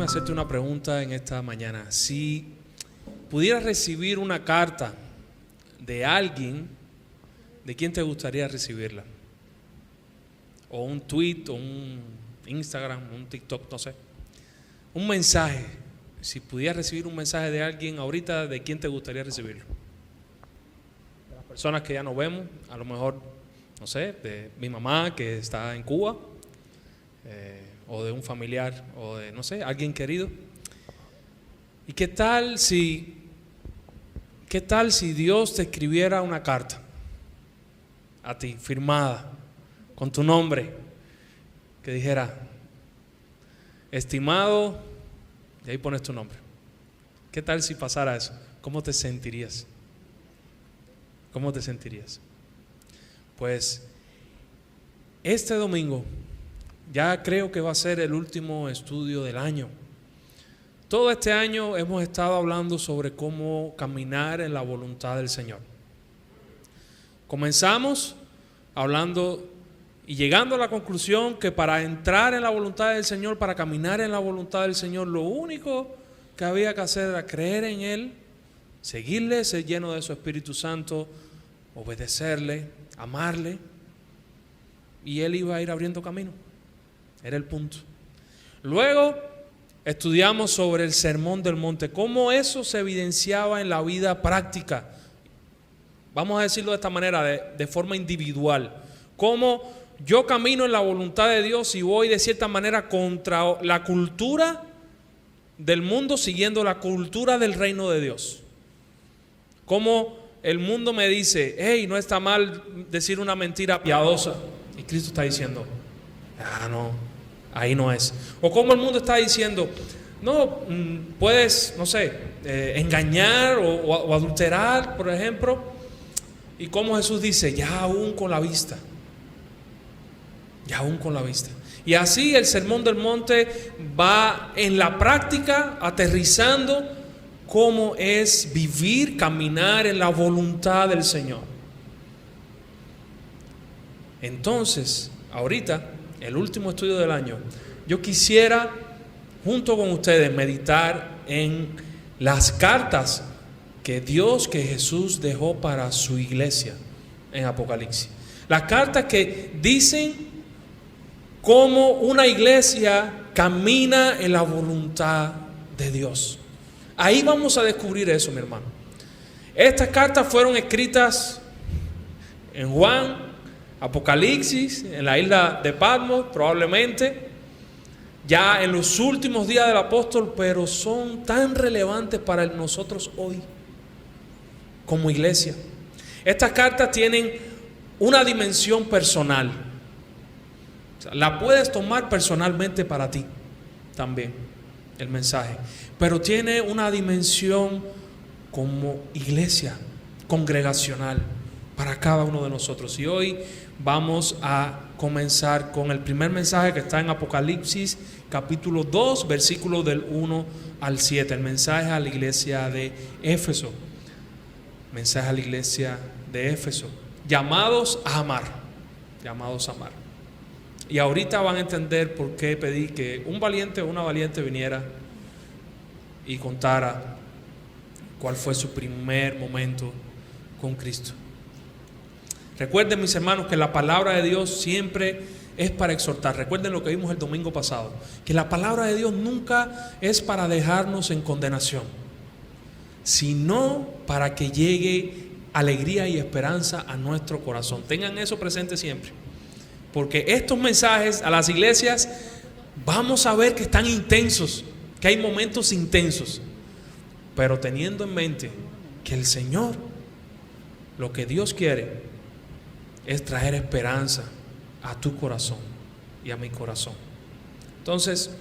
hacerte una pregunta en esta mañana. Si pudieras recibir una carta de alguien, ¿de quién te gustaría recibirla? O un tweet, o un Instagram, un TikTok, no sé. Un mensaje. Si pudieras recibir un mensaje de alguien ahorita, ¿de quién te gustaría recibirlo? De las personas que ya no vemos, a lo mejor, no sé, de mi mamá que está en Cuba, o de un familiar, o de, no sé, alguien querido. ¿Y qué tal si Dios te escribiera una carta a ti, firmada, con tu nombre, que dijera, estimado, y ahí pones tu nombre? ¿Qué tal si pasara eso? ¿Cómo te sentirías? ¿Cómo te sentirías? Pues este domingo ya creo que va a ser el último estudio del año. Todo este año hemos estado hablando sobre cómo caminar en la voluntad del Señor. Comenzamos hablando y llegando a la conclusión que para entrar en la voluntad del Señor, para caminar en la voluntad del Señor, lo único que había que hacer era creer en Él, seguirle, ser lleno de su Espíritu Santo, obedecerle, amarle, y Él iba a ir abriendo camino. Era el punto. Luego estudiamos sobre el Sermón del Monte, cómo eso se evidenciaba en la vida práctica. Vamos a decirlo de esta manera, de forma individual. Cómo yo camino en la voluntad de Dios y voy de cierta manera contra la cultura del mundo, siguiendo la cultura del reino de Dios. Cómo el mundo me dice, hey, no está mal decir una mentira piadosa. Y Cristo está diciendo, no, ahí no es. O como el mundo está diciendo, no, puedes, no sé, engañar o adulterar, por ejemplo. Y como Jesús dice, ya aún con la vista. Ya aún con la vista. Y así el Sermón del Monte va en la práctica aterrizando cómo es vivir, caminar en la voluntad del Señor. Entonces, ahorita, el último estudio del año, yo quisiera, junto con ustedes, meditar en las cartas que Jesús dejó para su iglesia en Apocalipsis. Las cartas que dicen cómo una iglesia camina en la voluntad de Dios. Ahí vamos a descubrir eso, mi hermano. Estas cartas fueron escritas en Juan, Apocalipsis, en la isla de Patmos, probablemente, ya en los últimos días del apóstol, pero son tan relevantes para nosotros hoy, como iglesia. Estas cartas tienen una dimensión personal. O sea, la puedes tomar personalmente para ti también, el mensaje. Pero tiene una dimensión como iglesia, congregacional, para cada uno de nosotros. Y hoy vamos a comenzar con el primer mensaje que está en Apocalipsis, capítulo 2, versículos del 1 al 7. El mensaje a la iglesia de Éfeso. Mensaje a la iglesia de Éfeso. Llamados a amar. Llamados a amar. Y ahorita van a entender por qué pedí que un valiente o una valiente viniera y contara cuál fue su primer momento con Cristo. Recuerden, mis hermanos, que la palabra de Dios siempre es para exhortar. Recuerden lo que vimos el domingo pasado, que la palabra de Dios nunca es para dejarnos en condenación, sino para que llegue alegría y esperanza a nuestro corazón. Tengan eso presente siempre, porque estos mensajes a las iglesias vamos a ver que están intensos, que hay momentos intensos, pero teniendo en mente que el Señor, lo que Dios quiere es traer esperanza a tu corazón y a mi corazón. Entonces,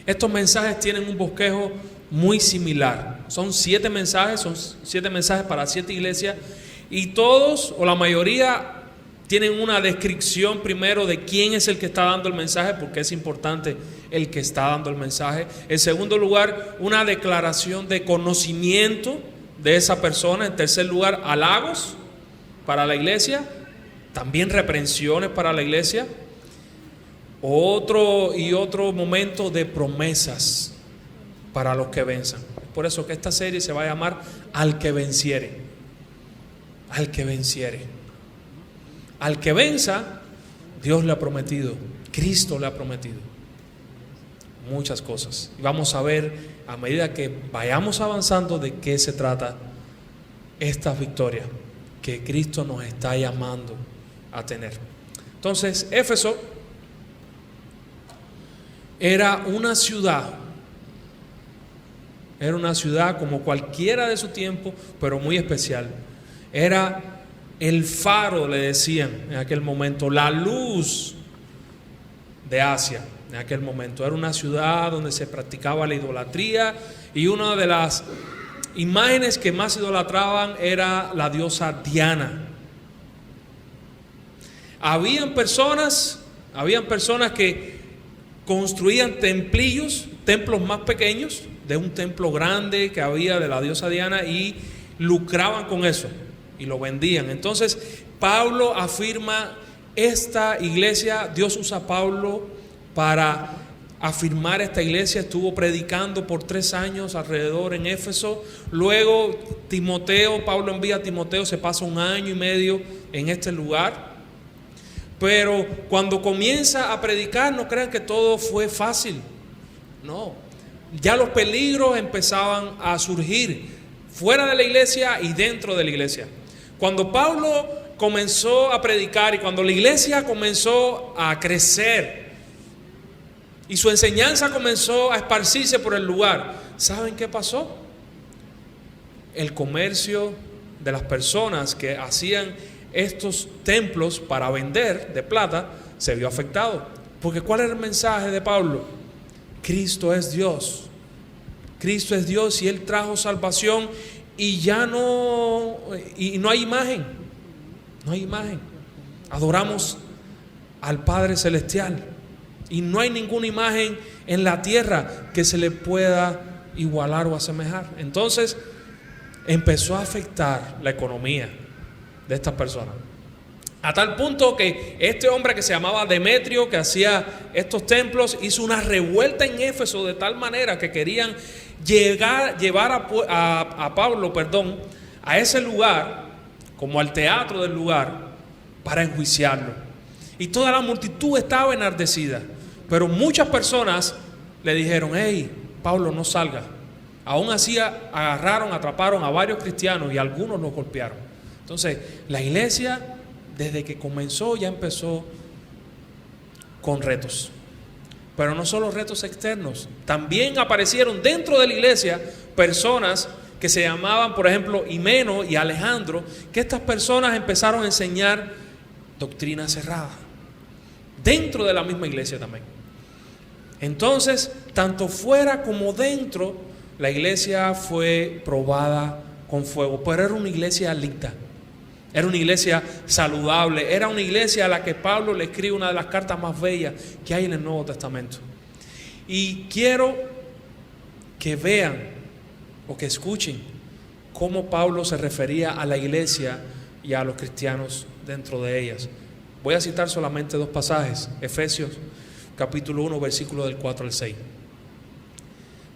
estos mensajes tienen un bosquejo muy similar. Son 7 mensajes para 7 iglesias, y todos o la mayoría tienen una descripción primero de quién es el que está dando el mensaje, porque es importante el que está dando el mensaje. En segundo lugar, una declaración de conocimiento de esa persona. En tercer lugar, halagos para la iglesia, también reprensiones para la iglesia. Otro momento de promesas para los que venzan. Por eso que esta serie se va a llamar Al que venciere. Al que venciere. Al que venza, Dios le ha prometido, Cristo le ha prometido muchas cosas. Y vamos a ver a medida que vayamos avanzando de qué se trata esta victoria que Cristo nos está llamando a tener. Entonces, Éfeso era una ciudad como cualquiera de su tiempo, pero muy especial. Era el faro, le decían en aquel momento, la luz de Asia en aquel momento. Era una ciudad donde se practicaba la idolatría, y una de las imágenes que más idolatraban era la diosa Diana. Habían personas que construían templos más pequeños de un templo grande que había de la diosa Diana, y lucraban con eso y lo vendían. Entonces Pablo afirma esta iglesia. Dios usa a Pablo para afirmar esta iglesia. Estuvo predicando por 3 años alrededor en Éfeso. Luego Pablo envía a Timoteo, se pasa 1 año y medio en este lugar. Pero cuando comienza a predicar, no crean que todo fue fácil. No, ya los peligros empezaban a surgir fuera de la iglesia y dentro de la iglesia. Cuando Pablo comenzó a predicar y cuando la iglesia comenzó a crecer y su enseñanza comenzó a esparcirse por el lugar, ¿saben qué pasó? El comercio de las personas que hacían estos templos para vender de plata se vio afectado. Porque ¿cuál era el mensaje de Pablo? Cristo es Dios. Cristo es Dios y Él trajo salvación, y ya no hay imagen. No hay imagen. Adoramos al Padre Celestial y no hay ninguna imagen en la tierra que se le pueda igualar o asemejar. Entonces empezó a afectar la economía de estas personas, a tal punto que este hombre que se llamaba Demetrio, que hacía estos templos, hizo una revuelta en Éfeso de tal manera que querían llevar a Pablo a ese lugar, como al teatro del lugar, para enjuiciarlo. Y toda la multitud estaba enardecida, pero muchas personas le dijeron: hey, Pablo, no salga. Aún así atraparon a varios cristianos y algunos los golpearon. Entonces la iglesia, desde que comenzó, ya empezó con retos. Pero no solo retos externos, también aparecieron dentro de la iglesia personas que se llamaban, por ejemplo, Himeno y Alejandro, que estas personas empezaron a enseñar doctrina cerrada dentro de la misma iglesia también. Entonces, tanto fuera como dentro, la iglesia fue probada con fuego. Pero era una iglesia linda, era una iglesia saludable, era una iglesia a la que Pablo le escribe una de las cartas más bellas que hay en el Nuevo Testamento. Y quiero que vean o que escuchen cómo Pablo se refería a la iglesia y a los cristianos dentro de ellas. Voy a citar solamente 2 pasajes. Efesios capítulo 1, versículo del 4 al 6.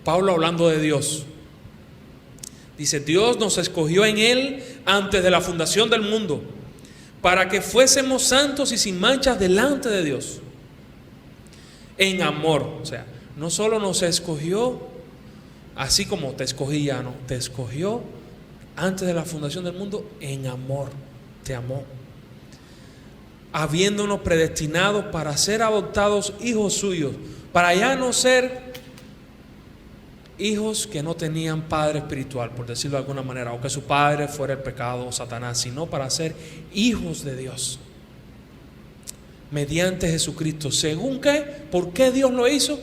Pablo, hablando de Dios, dice: Dios nos escogió en Él antes de la fundación del mundo, para que fuésemos santos y sin manchas delante de Dios, en amor. O sea, no solo nos escogió así como te escogí ya, no, te escogió antes de la fundación del mundo en amor, te amó, habiéndonos predestinados para ser adoptados hijos suyos, para ya no ser hijos que no tenían padre espiritual, por decirlo de alguna manera, o que su padre fuera el pecado o Satanás, sino para ser hijos de Dios mediante Jesucristo. ¿Según qué? ¿Por qué Dios lo hizo?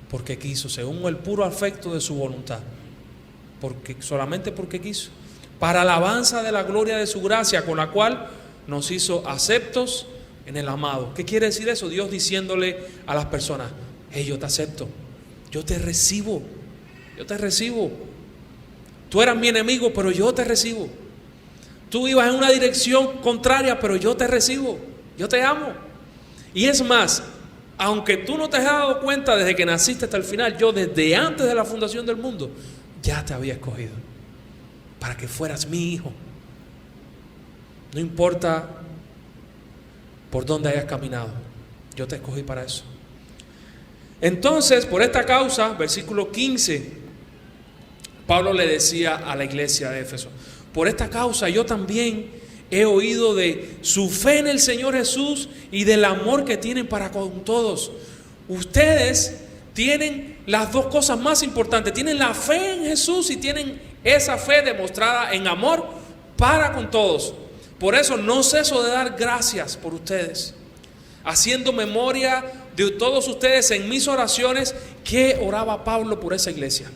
Porque quiso, según el puro afecto de su voluntad, solamente porque quiso, para alabanza de la gloria de su gracia, con la cual nos hizo aceptos en el amado. ¿Qué quiere decir eso? Dios diciéndole a las personas: hey, yo te acepto, yo te recibo. Yo te recibo. Tú eras mi enemigo, pero yo te recibo. Tú ibas en una dirección contraria, pero yo te recibo. Yo te amo. Y es más, Aunque tú no te has dado cuenta desde que naciste hasta el final, yo desde antes de la fundación del mundo ya te había escogido para que fueras mi hijo. No importa por dónde hayas caminado, yo te escogí para eso. Entonces, por esta causa, versículo 15, Pablo le decía a la iglesia de Éfeso: por esta causa yo también he oído de su fe en el Señor Jesús y del amor que tienen para con todos. Ustedes tienen las dos cosas más importantes: tienen la fe en Jesús y tienen esa fe demostrada en amor para con todos. Por eso no ceso de dar gracias por ustedes, haciendo memoria de todos ustedes en mis oraciones, que oraba Pablo por esa iglesia,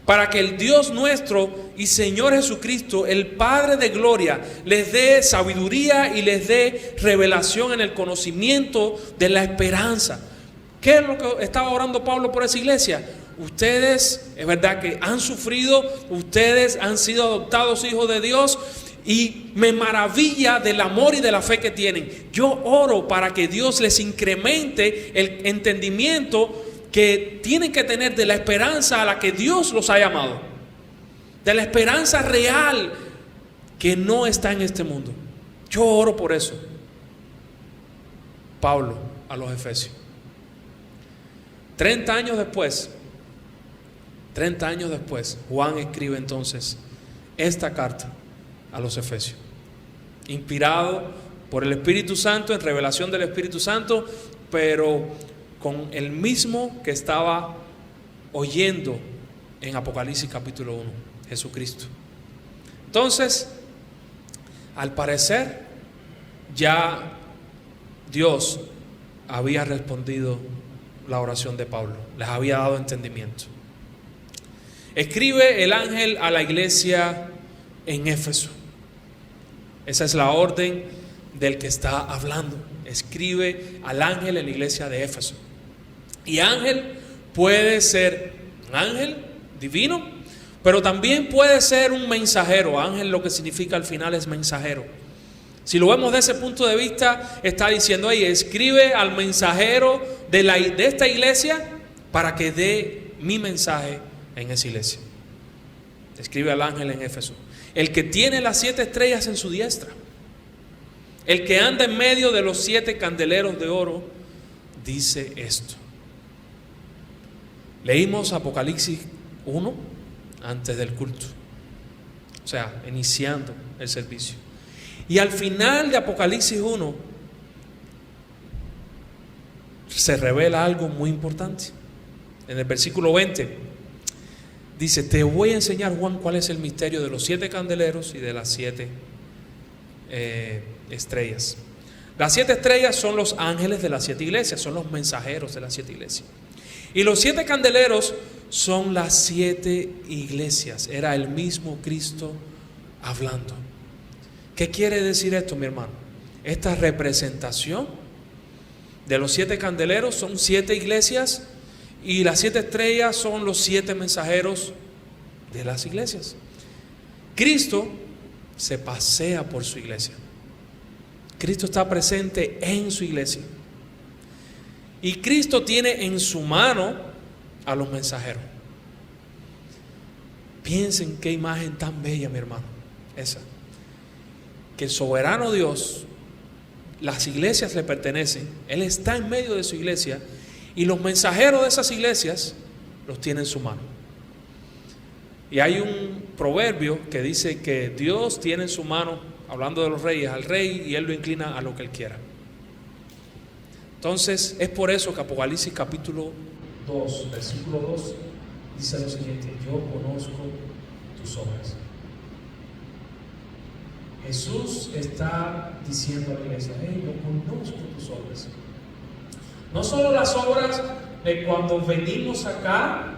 para que el Dios nuestro y Señor Jesucristo, el Padre de gloria, les dé sabiduría y les dé revelación en el conocimiento de la esperanza. ¿Qué es lo que estaba orando Pablo por esa iglesia? Ustedes, es verdad que han sufrido, ustedes han sido adoptados hijos de Dios, y me maravilla del amor y de la fe que tienen. Yo oro para que Dios les incremente el entendimiento que tienen que tener de la esperanza a la que Dios los ha llamado, de la esperanza real que no está en este mundo. Yo oro por eso. Pablo a los Efesios. 30 años después, Juan escribe entonces esta carta a los Efesios, inspirado por el Espíritu Santo, en revelación del Espíritu Santo, pero con el mismo que estaba oyendo en Apocalipsis capítulo 1, Jesucristo. Entonces, al parecer, ya Dios había respondido la oración de Pablo, les había dado entendimiento. Escribe el ángel a la iglesia en Éfeso. Esa es la orden del que está hablando. Escribe al ángel en la iglesia de Éfeso. Y ángel puede ser un ángel divino, pero también puede ser un mensajero. Ángel, lo que significa al final es mensajero. Si lo vemos desde ese punto de vista, está diciendo ahí: escribe al mensajero de esta iglesia para que dé mi mensaje en esa iglesia. Escribe al ángel en Éfeso, el que tiene las 7 estrellas en su diestra, el que anda en medio de los 7 candeleros de oro, dice esto. Leímos Apocalipsis 1 antes del culto, o sea, iniciando el servicio. Y al final de Apocalipsis 1 se revela algo muy importante. En el versículo 20 dice: te voy a enseñar, Juan, cuál es el misterio de los 7 candeleros y de las 7 estrellas. Las 7 estrellas son los ángeles de las 7 iglesias, son los mensajeros de las 7 iglesias. Y los 7 candeleros son las 7 iglesias. Era el mismo Cristo hablando. ¿Qué quiere decir esto, mi hermano? Esta representación de los 7 candeleros son 7 iglesias, y las 7 estrellas son los 7 mensajeros de las iglesias. Cristo se pasea por su iglesia. Cristo está presente en su iglesia. Y Cristo tiene en su mano a los mensajeros. Piensen qué imagen tan bella, mi hermano, esa. Que el soberano Dios, las iglesias le pertenecen, Él está en medio de su iglesia, y los mensajeros de esas iglesias los tiene en su mano. Y hay un proverbio que dice que Dios tiene en su mano, hablando de los reyes, al rey, y Él lo inclina a lo que Él quiera. Entonces, es por eso que Apocalipsis capítulo 2, versículo 2, dice lo siguiente: yo conozco tus obras. Jesús está diciendo a la iglesia: yo conozco tus obras. No solo las obras de cuando venimos acá,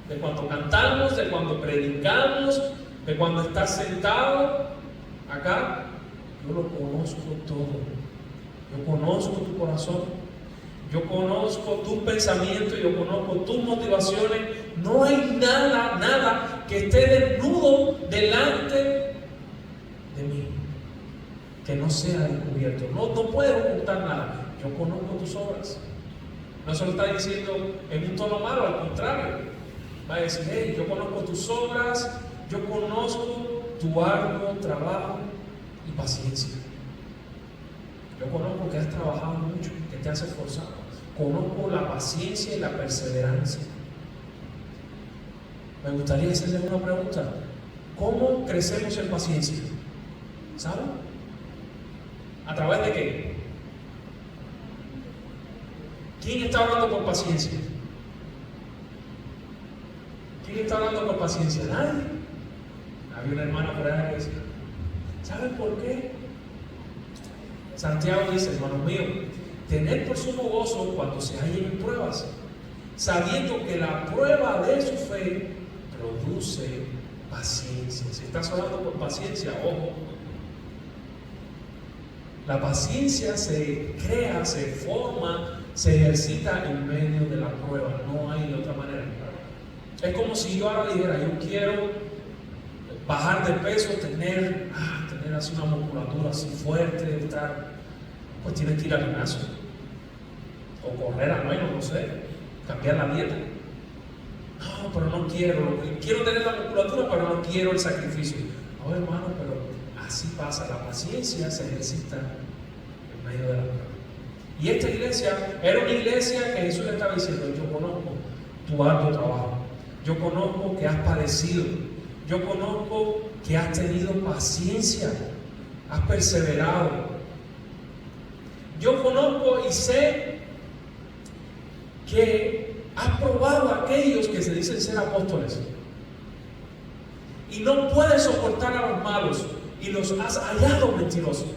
de cuando cantamos, de cuando predicamos, de cuando estás sentado acá. Yo lo conozco todo. Yo conozco tu corazón. Yo conozco tus pensamientos. Yo conozco tus motivaciones. No hay nada que esté desnudo delante de mí que no sea descubierto. No puedes ocultar nada. yo conozco tus obras. No se lo está diciendo en un tono malo, al contrario. Va a decir, hey, yo conozco tus obras, yo conozco tu arduo trabajo y paciencia. Yo conozco que has trabajado mucho, que te has esforzado. Conozco la paciencia y la perseverancia. Me gustaría hacerles una pregunta. ¿Cómo crecemos en paciencia? ¿Saben? ¿A través de qué? ¿Quién está hablando por paciencia? ¿Quién está hablando por paciencia? Nadie. Había una hermana por ahí que decía, ¿saben por qué? Santiago dice, hermanos míos, tener por sumo gozo cuando se hallen en pruebas, sabiendo que la prueba de su fe produce paciencia. Si estás hablando por paciencia, ojo. La paciencia se crea, se forma, se ejercita en medio de la prueba. No hay de otra manera. Es como si yo ahora dijera, yo quiero bajar de peso, tener así una musculatura así fuerte, estar, pues tienes que ir al gimnasio. O correr al menos, no sé, cambiar la dieta. No, pero no quiero tener la musculatura, pero no quiero el sacrificio. No, hermano, pero así pasa, la paciencia se ejercita en medio de la prueba. Y esta iglesia era una iglesia que Jesús le estaba diciendo, yo conozco tu arduo trabajo, yo conozco que has padecido, yo conozco que has tenido paciencia, has perseverado. Yo conozco y sé que has probado a aquellos que se dicen ser apóstoles y no puedes soportar a los malos y los has hallado mentirosos.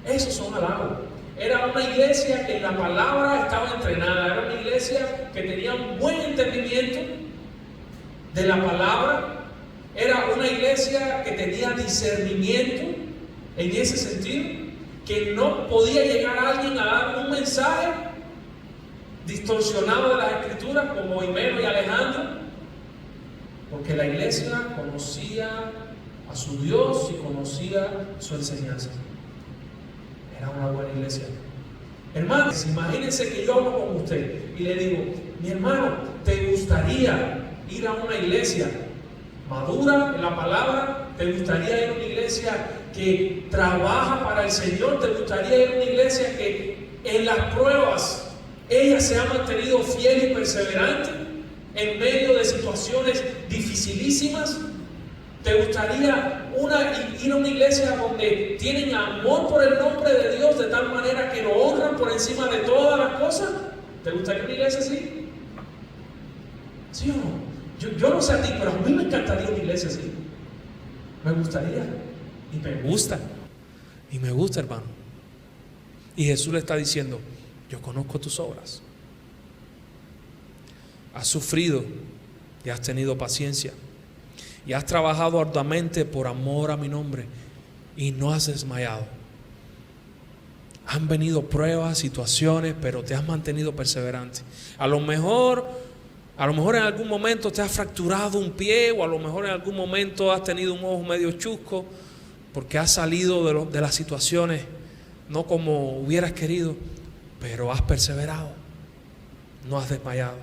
Esos son halagos. Era una iglesia que en la palabra estaba entrenada, era una iglesia que tenía un buen entendimiento de la palabra, era una iglesia que tenía discernimiento en ese sentido, que no podía llegar a alguien a dar un mensaje distorsionado de las escrituras como Imeno y Alejandro, porque la iglesia conocía a su Dios y conocía su enseñanza. Era una buena iglesia. Hermanos, imagínense que yo hablo con usted y le digo, mi hermano, ¿te gustaría ir a una iglesia madura en la palabra? ¿Te gustaría ir a una iglesia que trabaja para el Señor? ¿Te gustaría ir a una iglesia que en las pruebas ella se ha mantenido fiel y perseverante en medio de situaciones dificilísimas? ¿Te gustaría ir a una iglesia donde tienen amor por el nombre de Dios de tal manera que lo honran por encima de todas las cosas? ¿Te gustaría una iglesia así? ¿Sí o no? Yo no sé a ti, pero a mí me encantaría una iglesia así. Me gustaría. Y me gusta. Y me gusta, hermano. Y Jesús le está diciendo, yo conozco tus obras. Has sufrido y has tenido paciencia. Y has trabajado arduamente por amor a mi nombre y no has desmayado. Han venido pruebas, situaciones, pero te has mantenido perseverante. A lo mejor en algún momento te has fracturado un pie, o a lo mejor en algún momento has tenido un ojo medio chusco, porque has salido de las situaciones no como hubieras querido, pero has perseverado, no has desmayado.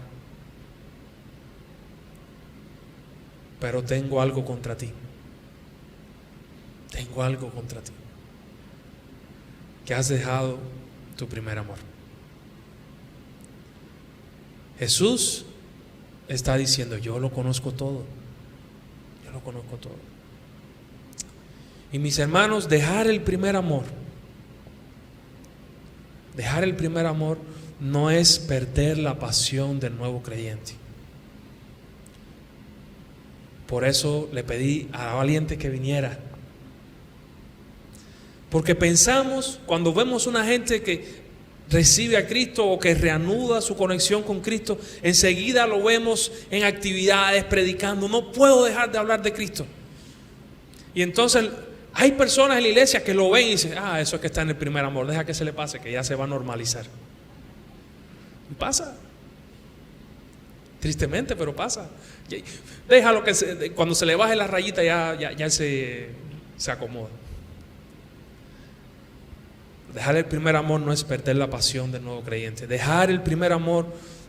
Pero tengo algo contra ti. Tengo algo contra ti. Que has dejado tu primer amor. Jesús está diciendo, yo lo conozco todo. Yo lo conozco todo. Y mis hermanos, dejar el primer amor no es perder la pasión del nuevo creyente. Por eso le pedí a la valiente que viniera. Porque pensamos, cuando vemos una gente que recibe a Cristo o que reanuda su conexión con Cristo, enseguida lo vemos en actividades, predicando. No puedo dejar de hablar de Cristo. Y entonces hay personas en la iglesia que lo ven y dicen, eso es que está en el primer amor, deja que se le pase, que ya se va a normalizar. Y pasa. Tristemente, pero pasa. Déjalo que cuando se le baje la rayita ya se acomoda. Dejar el primer amor no es perder la pasión del nuevo creyente. Dejar el primer amor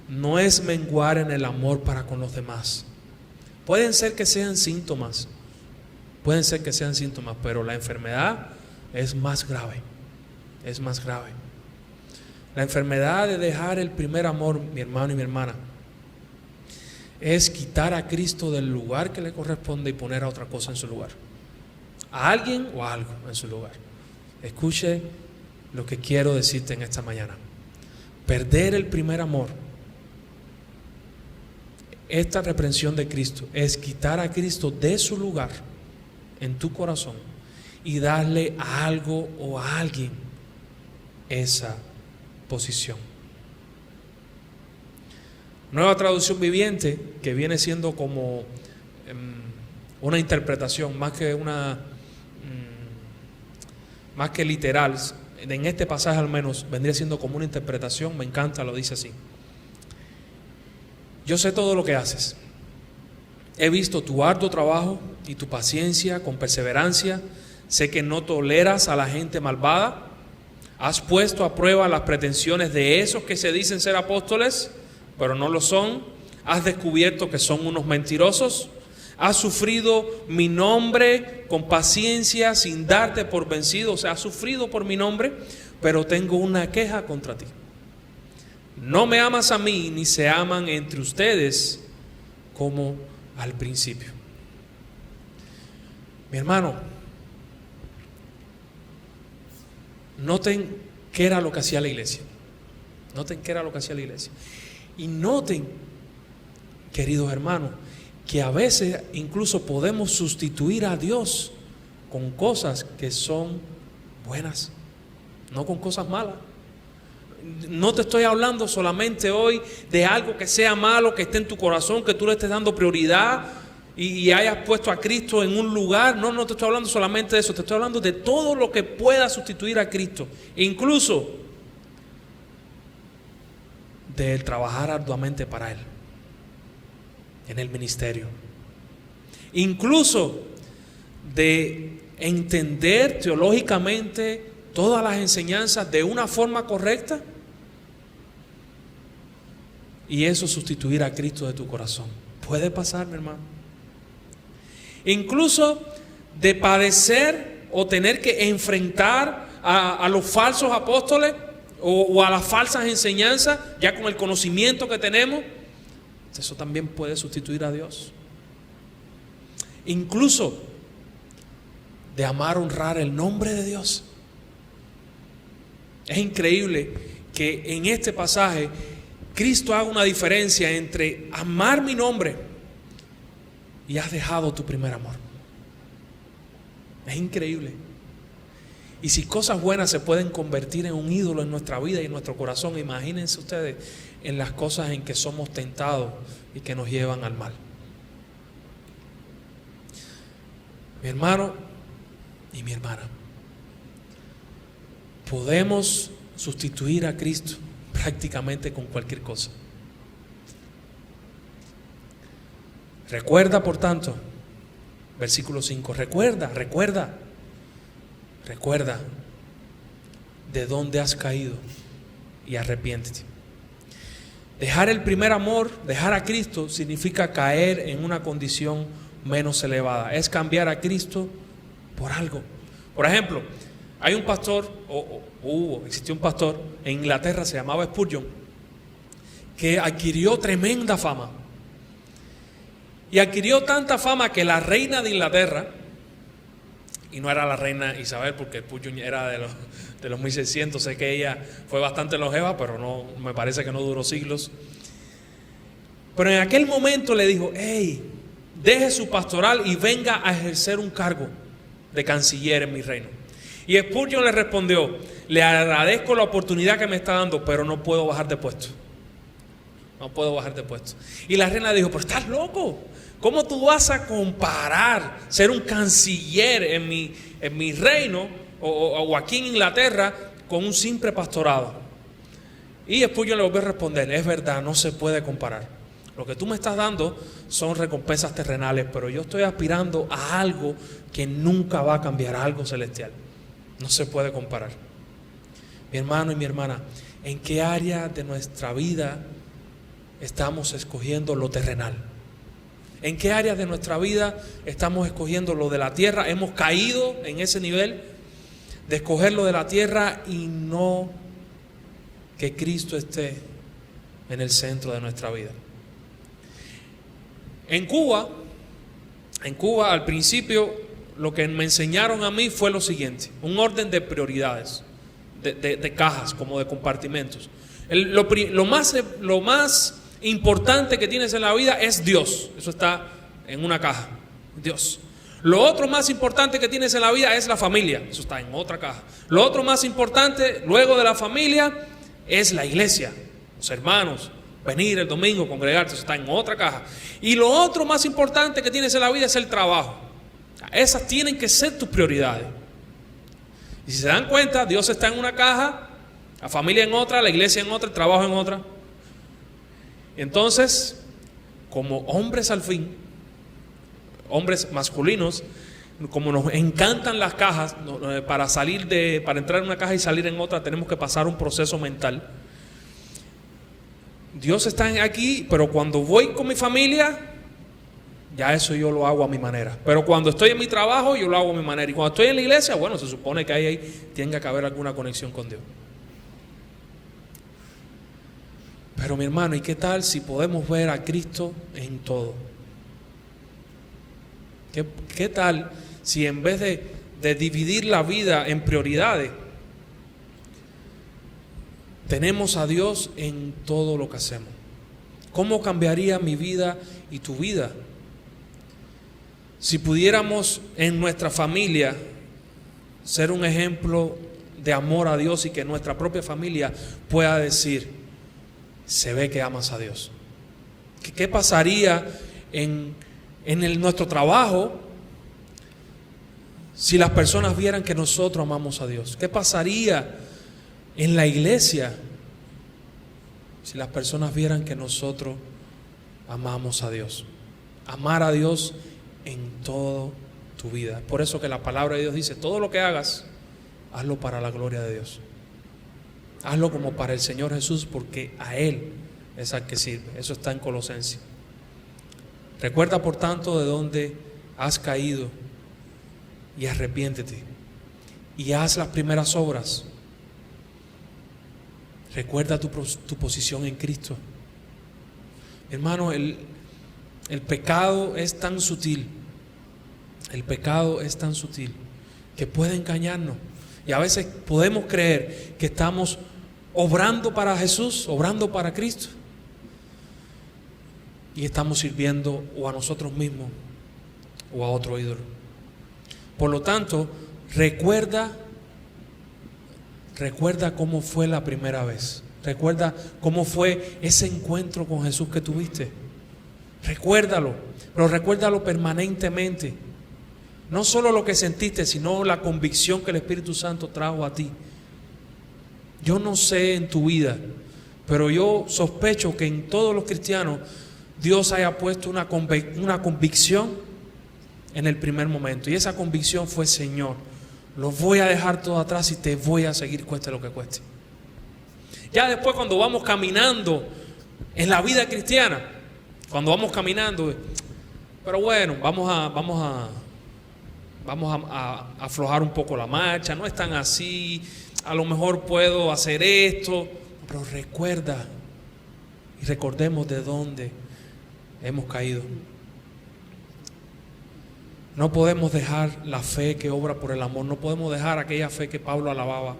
no es menguar en el amor para con los demás. Pueden ser que sean síntomas, pero la enfermedad es más grave, es más grave. La enfermedad de dejar el primer amor, mi hermano y mi hermana, es quitar a Cristo del lugar que le corresponde y poner a otra cosa en su lugar, a alguien o a algo en su lugar. Escuche lo que quiero decirte en esta mañana. Perder el primer amor, esta reprensión de Cristo, es quitar a Cristo de su lugar en tu corazón y darle a algo o a alguien esa posición. Nueva Traducción Viviente, que viene siendo como una interpretación más que literal, en este pasaje al menos vendría siendo como una interpretación, me encanta, lo dice así: yo sé todo lo que haces, he visto tu arduo trabajo y tu paciencia con perseverancia, sé que no toleras a la gente malvada, has puesto a prueba las pretensiones de esos que se dicen ser apóstoles, pero no lo son, has descubierto que son unos mentirosos, has sufrido mi nombre con paciencia sin darte por vencido, o sea, has sufrido por mi nombre, pero tengo una queja contra ti. No me amas a mí, ni se aman entre ustedes como al principio. Mi hermano, noten qué era lo que hacía la iglesia. Y noten, queridos hermanos, que a veces incluso podemos sustituir a Dios con cosas que son buenas, no con cosas malas. No te estoy hablando solamente hoy de algo que sea malo, que esté en tu corazón, que tú le estés dando prioridad y hayas puesto a Cristo en un lugar. No te estoy hablando solamente de eso, te estoy hablando de todo lo que pueda sustituir a Cristo, incluso de trabajar arduamente para Él en el ministerio, incluso de entender teológicamente todas las enseñanzas de una forma correcta, y eso sustituir a Cristo de tu corazón. Puede pasar, mi hermano. Incluso de padecer o tener que enfrentar a los falsos apóstoles o a las falsas enseñanzas, ya con el conocimiento que tenemos. Eso también puede sustituir a Dios. Incluso de amar, honrar el nombre de Dios. Es increíble que en este pasaje Cristo haga una diferencia entre amar mi nombre y has dejado tu primer amor. Es increíble. Y si cosas buenas se pueden convertir en un ídolo en nuestra vida y en nuestro corazón, imagínense ustedes en las cosas en que somos tentados y que nos llevan al mal. Mi hermano y mi hermana, podemos sustituir a Cristo prácticamente con cualquier cosa. Recuerda, por tanto, versículo 5, recuerda de dónde has caído y arrepiéntete. Dejar el primer amor, dejar a Cristo, significa caer en una condición menos elevada. Es cambiar a Cristo por algo. Por ejemplo, hay un pastor, existió un pastor en Inglaterra, se llamaba Spurgeon, que adquirió tremenda fama. Y adquirió tanta fama que la reina de Inglaterra, y no era la reina Isabel, porque Spurgeon era de los 1600, sé que ella fue bastante longeva, pero no, me parece que no duró siglos. Pero en aquel momento le dijo: hey, deje su pastoral y venga a ejercer un cargo de canciller en mi reino. Y Spurgeon le respondió: le agradezco la oportunidad que me está dando, pero no puedo bajar de puesto. Y la reina dijo: pero estás loco, ¿cómo tú vas a comparar ser un canciller en mi reino o aquí en Inglaterra con un simple pastorado? Y Spurgeon le volvió a responder: es verdad, no se puede comparar. Lo que tú me estás dando son recompensas terrenales, pero yo estoy aspirando a algo que nunca va a cambiar, a algo celestial. No se puede comparar. Mi hermano y mi hermana, ¿en qué área de nuestra vida estamos escogiendo lo terrenal? ¿En qué área de nuestra vida estamos escogiendo lo de la tierra? Hemos caído en ese nivel de escoger lo de la tierra y no que Cristo esté en el centro de nuestra vida. En Cuba al principio lo que me enseñaron a mí fue lo siguiente: un orden de prioridades, de cajas, como de compartimentos. Lo más importante que tienes en la vida es Dios. Eso está en una caja, Dios. Lo otro más importante que tienes en la vida es la familia. Eso está en otra caja. Lo otro más importante luego de la familia es la iglesia, los hermanos, venir el domingo, congregarte. Eso está en otra caja. Y lo otro más importante que tienes en la vida es el trabajo. Esas tienen que ser tus prioridades. Y si se dan cuenta, Dios está en una caja, la familia en otra, la iglesia en otra, el trabajo en otra. Entonces, como hombres al fin, hombres masculinos, como nos encantan las cajas, para entrar en una caja y salir en otra, tenemos que pasar un proceso mental. Dios está aquí, pero cuando voy con mi familia, ya eso yo lo hago a mi manera. Pero cuando estoy en mi trabajo, yo lo hago a mi manera. Y cuando estoy en la iglesia, bueno, se supone que ahí tenga que haber alguna conexión con Dios. Pero mi hermano, ¿y qué tal si podemos ver a Cristo en todo? ¿Qué tal si en vez de dividir la vida en prioridades, tenemos a Dios en todo lo que hacemos? ¿Cómo cambiaría mi vida y tu vida si pudiéramos en nuestra familia ser un ejemplo de amor a Dios y que nuestra propia familia pueda decir: se ve que amas a Dios? ¿Qué pasaría en nuestro trabajo si las personas vieran que nosotros amamos a Dios? ¿Qué pasaría en la iglesia si las personas vieran que nosotros amamos a Dios? Amar a Dios en toda tu vida. Por eso que la palabra de Dios dice: todo lo que hagas, hazlo para la gloria de Dios. Hazlo como para el Señor Jesús, porque a Él es al que sirve. Eso está en Colosenses. Recuerda, por tanto, de dónde has caído y arrepiéntete y haz las primeras obras. Recuerda tu posición en Cristo. Hermano, el pecado es tan sutil. El pecado es tan sutil que puede engañarnos. Y a veces podemos creer que estamos obrando para Jesús, obrando para Cristo, y estamos sirviendo o a nosotros mismos o a otro ídolo. Por lo tanto, recuerda cómo fue la primera vez. Recuerda cómo fue ese encuentro con Jesús que tuviste. Recuérdalo, pero recuérdalo permanentemente. No solo lo que sentiste, sino la convicción que el Espíritu Santo trajo a ti. Yo no sé en tu vida, pero yo sospecho que en todos los cristianos Dios haya puesto una convicción en el primer momento. Y esa convicción fue: Señor, lo voy a dejar todo atrás y te voy a seguir cueste lo que cueste. Ya después, cuando vamos caminando en la vida cristiana, cuando vamos caminando, pero bueno, vamos a aflojar un poco la marcha, no es tan así, a lo mejor puedo hacer esto, pero recuerda y recordemos de dónde hemos caído. No podemos dejar la fe que obra por el amor, no podemos dejar aquella fe que Pablo alababa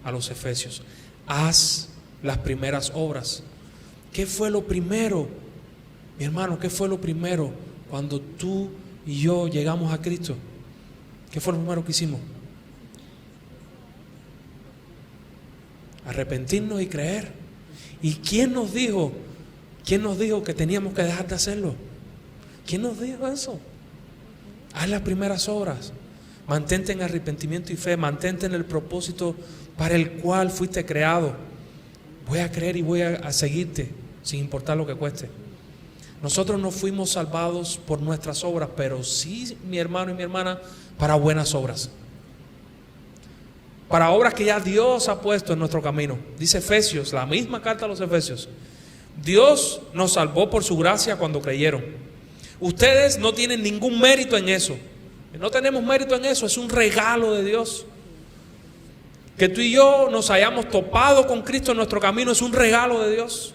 a los efesios. Haz las primeras obras. ¿Qué fue lo primero, mi hermano? ¿Qué fue lo primero cuando tú y yo llegamos a Cristo? ¿Qué fue lo primero que hicimos? Arrepentirnos y creer. ¿Y quién nos dijo que teníamos que dejar de hacerlo? ¿Quién nos dijo eso? Haz las primeras obras. Mantente en arrepentimiento y fe. Mantente en el propósito para el cual fuiste creado. Voy a creer y voy a seguirte sin importar lo que cueste. Nosotros no fuimos salvados por nuestras obras, pero sí, mi hermano y mi hermana, para buenas obras. para obras que ya Dios ha puesto en nuestro camino. Dice Efesios, la misma carta a los Efesios. Dios nos salvó por su gracia cuando creyeron. Ustedes no tienen ningún mérito en eso. No tenemos mérito en eso, es un regalo de Dios. Que tú y yo nos hayamos topado con Cristo en nuestro camino es un regalo de Dios.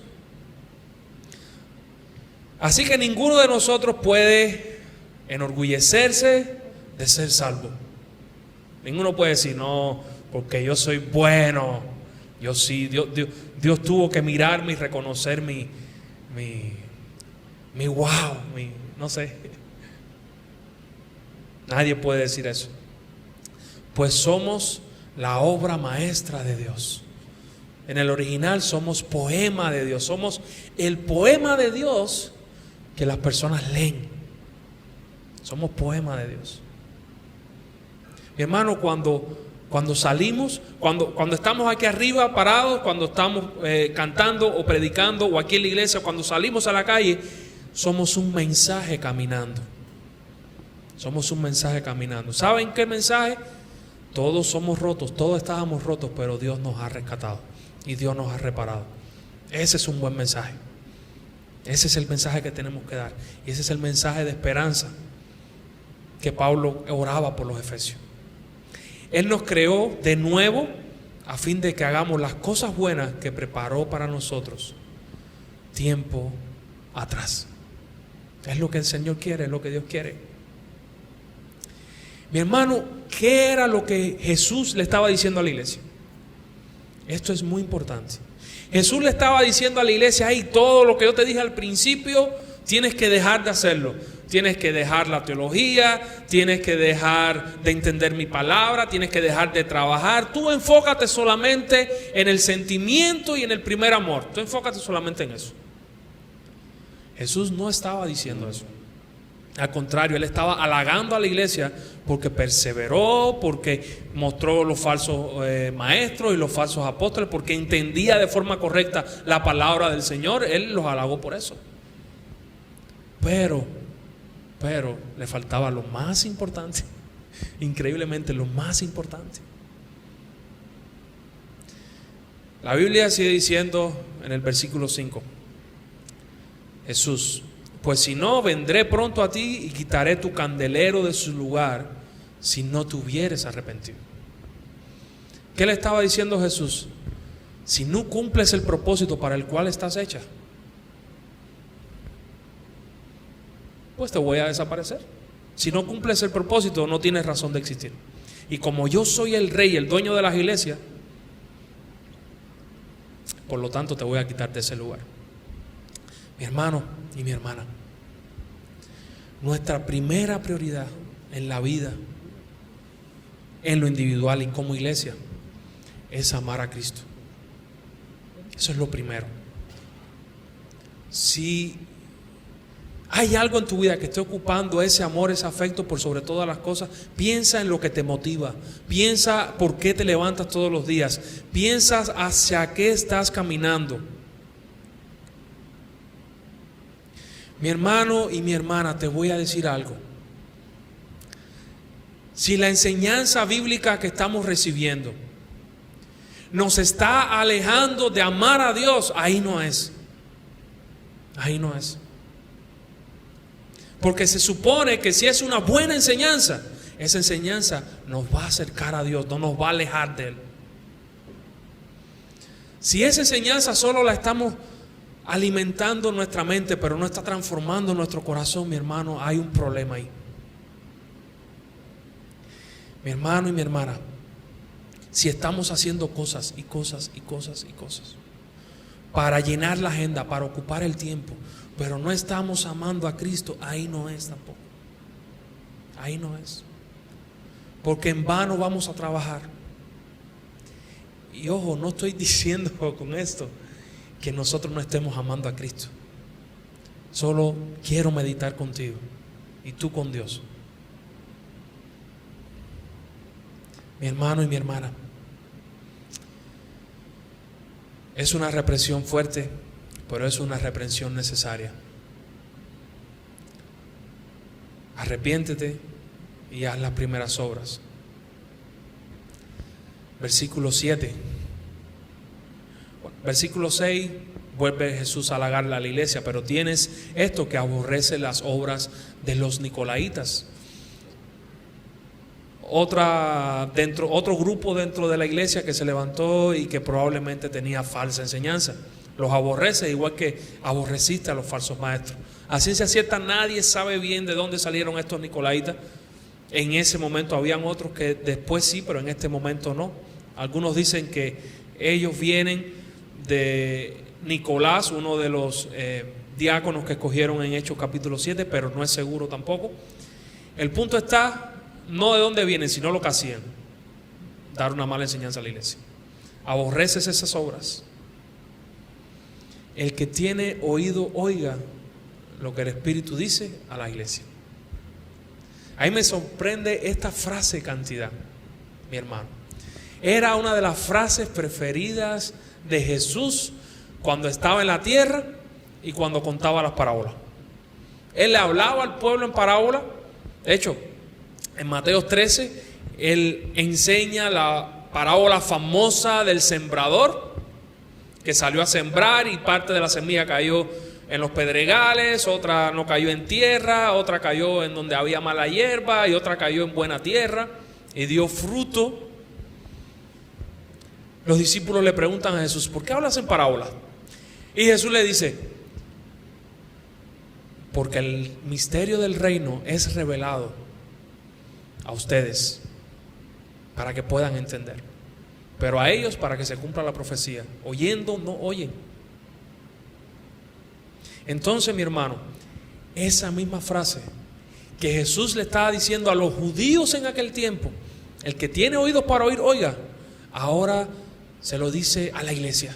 Así que ninguno de nosotros puede enorgullecerse de ser salvo. Ninguno puede decir, no, porque yo soy bueno. Yo sí, Dios tuvo que mirarme y reconocer mi wow, no sé. Nadie puede decir eso. Pues somos la obra maestra de Dios. En el original somos poema de Dios. Somos el poema de Dios que las personas leen. Somos poema de Dios. Mi hermano, cuando salimos, cuando estamos aquí arriba parados, cuando estamos cantando o predicando o aquí en la iglesia, cuando salimos a la calle, somos un mensaje caminando. Somos un mensaje caminando. ¿Saben qué mensaje? Todos somos rotos, todos estábamos rotos, pero Dios nos ha rescatado y Dios nos ha reparado. Ese es un buen mensaje. Ese es el mensaje que tenemos que dar. Y ese es el mensaje de esperanza que Pablo oraba por los efesios. Él nos creó de nuevo a fin de que hagamos las cosas buenas que preparó para nosotros tiempo atrás. Es lo que el Señor quiere, es lo que Dios quiere. Mi hermano, ¿qué era lo que Jesús le estaba diciendo a la iglesia? Esto es muy importante. Jesús le estaba diciendo a la iglesia, hey, todo lo que yo te dije al principio, tienes que dejar de hacerlo. Tienes que dejar la teología, tienes que dejar de entender mi palabra, tienes que dejar de trabajar. Tú enfócate solamente en el sentimiento y en el primer amor. Tú enfócate solamente en eso. Jesús no estaba diciendo eso. Al contrario, Él estaba halagando a la iglesia porque perseveró, porque mostró los falsos maestros y los falsos apóstoles, porque entendía de forma correcta la palabra del Señor. Él los halagó por eso. Pero le faltaba lo más importante, increíblemente lo más importante. La Biblia sigue diciendo en el versículo 5, Jesús, pues si no, vendré pronto a ti y quitaré tu candelero de su lugar si no te hubieres arrepentido. ¿Qué le estaba diciendo Jesús? Si no cumples el propósito para el cual estás hecha, pues te voy a desaparecer. Si no cumples el propósito, no tienes razón de existir. Y como yo soy el rey, el dueño de las iglesias, por lo tanto te voy a quitar de ese lugar. Mi hermano y mi hermana, nuestra primera prioridad en la vida, en lo individual y como iglesia, es amar a Cristo. Eso es lo primero. Si hay algo en tu vida que esté ocupando ese amor, ese afecto por sobre todas las cosas, piensa en lo que te motiva. Piensa por qué te levantas todos los días. Piensa hacia qué estás caminando. Mi hermano y mi hermana, te voy a decir algo. Si la enseñanza bíblica que estamos recibiendo nos está alejando de amar a Dios, ahí no es. Ahí no es. Porque se supone que si es una buena enseñanza, esa enseñanza nos va a acercar a Dios, no nos va a alejar de Él. Si esa enseñanza solo la estamos alimentando nuestra mente, pero no está transformando nuestro corazón, mi hermano, hay un problema ahí. Mi hermano y mi hermana, si estamos haciendo cosas y cosas y cosas y cosas para llenar la agenda, para ocupar el tiempo, pero no estamos amando a Cristo, ahí no es tampoco. Ahí no es. Porque en vano vamos a trabajar. Y ojo, no estoy diciendo con esto que nosotros no estemos amando a Cristo. Solo quiero meditar contigo y tú con Dios. Mi hermano y mi hermana, es una represión fuerte, pero es una reprensión necesaria. Arrepiéntete y haz las primeras obras. Versículo 7. Versículo 6, vuelve Jesús a halagarle a la iglesia, pero tienes esto que aborrece las obras de los nicolaitas. Otro grupo dentro de la iglesia que se levantó y que probablemente tenía falsa enseñanza. Los aborrece igual que aborreciste a los falsos maestros. A ciencia cierta nadie sabe bien de dónde salieron estos nicolaitas. En ese momento habían otros que después sí, pero en este momento no. Algunos dicen que ellos vienen de Nicolás, uno de los diáconos que escogieron en Hechos capítulo 7, pero no es seguro tampoco. El punto está no de dónde vienen, sino lo que hacían: dar una mala enseñanza a la iglesia. Aborreces esas obras. El que tiene oído, oiga lo que el Espíritu dice a la iglesia. Ahí me sorprende esta frase cantidad, mi hermano. Era una de las frases preferidas de Jesús cuando estaba en la tierra y cuando contaba las parábolas. Él le hablaba al pueblo en parábola. De hecho, en Mateo 13, él enseña la parábola famosa del sembrador, que salió a sembrar y parte de la semilla cayó en los pedregales, otra no cayó en tierra, otra cayó en donde había mala hierba y otra cayó en buena tierra y dio fruto. Los discípulos le preguntan a Jesús: ¿por qué hablas en parábolas? Y Jesús le dice: porque el misterio del reino es revelado a ustedes para que puedan entender, pero a ellos para que se cumpla la profecía. Oyendo no oyen. Entonces, mi hermano, esa misma frase que Jesús le estaba diciendo a los judíos en aquel tiempo: el que tiene oídos para oír, oiga. Ahora se lo dice a la iglesia: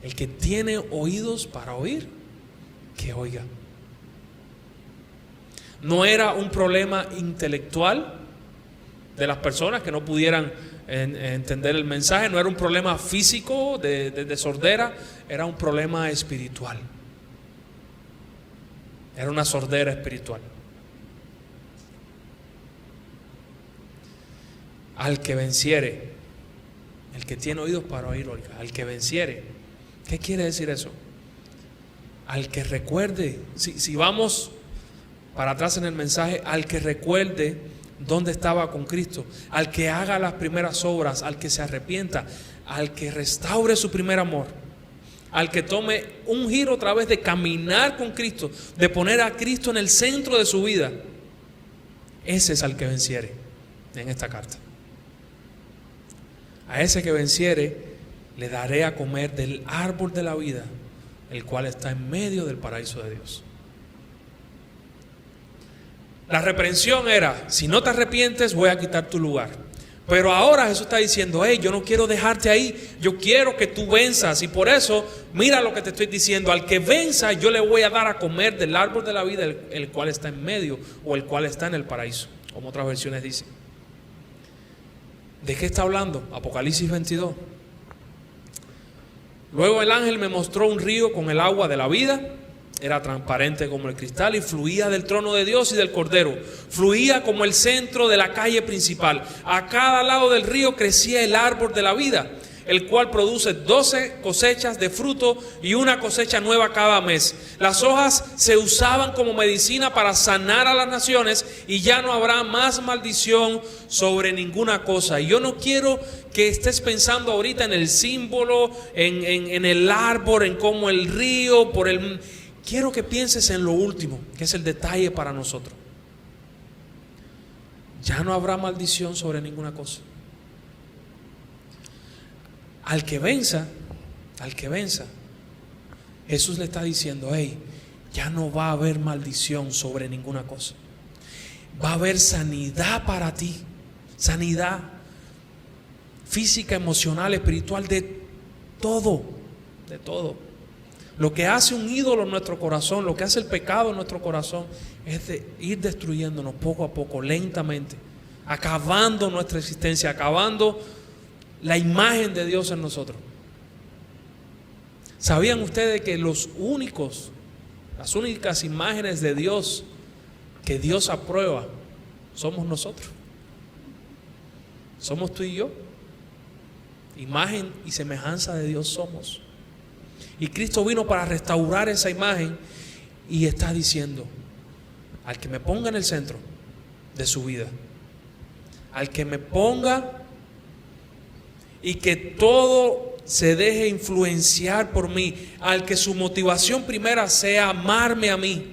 el que tiene oídos para oír, que oiga. No era un problema intelectual de las personas que no pudieran entender el mensaje, no era un problema físico de sordera, era un problema espiritual. Era una sordera espiritual. Al que venciere, el que tiene oídos para oír, oiga. Al que venciere. ¿Qué quiere decir eso? Al que recuerde, si vamos para atrás en el mensaje, al que recuerde dónde estaba con Cristo, al que haga las primeras obras, al que se arrepienta, al que restaure su primer amor, al que tome un giro otra vez de caminar con Cristo, de poner a Cristo en el centro de su vida. Ese es al que venciere en esta carta. A ese que venciere le daré a comer del árbol de la vida, el cual está en medio del paraíso de Dios. La reprensión era: si no te arrepientes, voy a quitar tu lugar. Pero ahora Jesús está diciendo: hey, yo no quiero dejarte ahí, yo quiero que tú venzas. Y por eso, mira lo que te estoy diciendo: al que venza, yo le voy a dar a comer del árbol de la vida, el cual está en medio, o el cual está en el paraíso, como otras versiones dicen. ¿De qué está hablando? Apocalipsis 22. Luego el ángel me mostró un río con el agua de la vida. Era transparente como el cristal y fluía del trono de Dios y del Cordero. Fluía como el centro de la calle principal. A cada lado del río crecía el árbol de la vida, el cual produce 12 cosechas de fruto y una cosecha nueva cada mes. Las hojas se usaban como medicina para sanar a las naciones, y ya no habrá más maldición sobre ninguna cosa. Y yo no quiero que estés pensando ahorita en el símbolo, en el árbol, en cómo el río, quiero que pienses en lo último, que es el detalle para nosotros. Ya no habrá maldición sobre ninguna cosa. Al que venza, Jesús le está diciendo: hey, ya no va a haber maldición sobre ninguna cosa. Va a haber sanidad para ti, sanidad física, emocional, espiritual, de todo, de todo. Lo que hace un ídolo en nuestro corazón, lo que hace el pecado en nuestro corazón, es de ir destruyéndonos poco a poco, lentamente, acabando nuestra existencia, acabando la imagen de Dios en nosotros. ¿Sabían ustedes que las únicas imágenes de Dios que Dios aprueba somos nosotros? Somos tú y yo. Imagen y semejanza de Dios somos. Y Cristo vino para restaurar esa imagen y está diciendo: al que me ponga en el centro de su vida, al que me ponga y que todo se deje influenciar por mí, al que su motivación primera sea amarme a mí.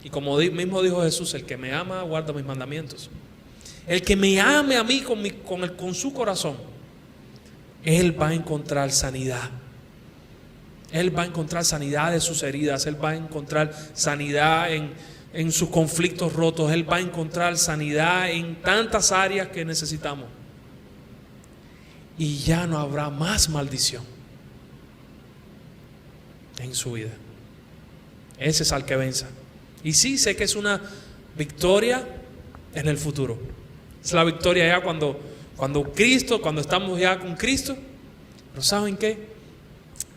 Y como mismo dijo Jesús: el que me ama guarda mis mandamientos. El que me ame a mí con su corazón, él va a encontrar sanidad. Él va a encontrar sanidad de sus heridas. Él va a encontrar sanidad en sus conflictos rotos. Él va a encontrar sanidad en tantas áreas que necesitamos. Y ya no habrá más maldición en su vida. Ese es al que venza. Y sí, sé que es una victoria en el futuro. Es la victoria ya cuando estamos ya con Cristo. Pero ¿saben qué?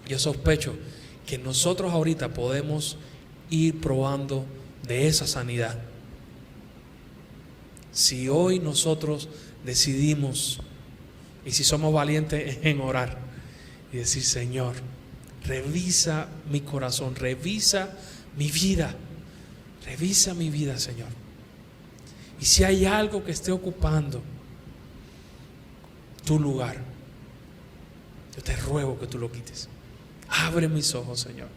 Yo sospecho que nosotros ahorita podemos ir probando de esa sanidad. Si hoy nosotros decidimos, y si somos valientes en orar y decir: Señor, revisa mi corazón, revisa mi vida, Señor. Y si hay algo que esté ocupando tu lugar, yo te ruego que tú lo quites. Abre mis ojos, Señor.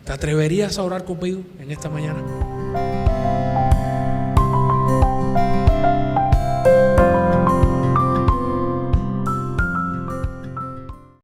¿Te atreverías a orar conmigo en esta mañana?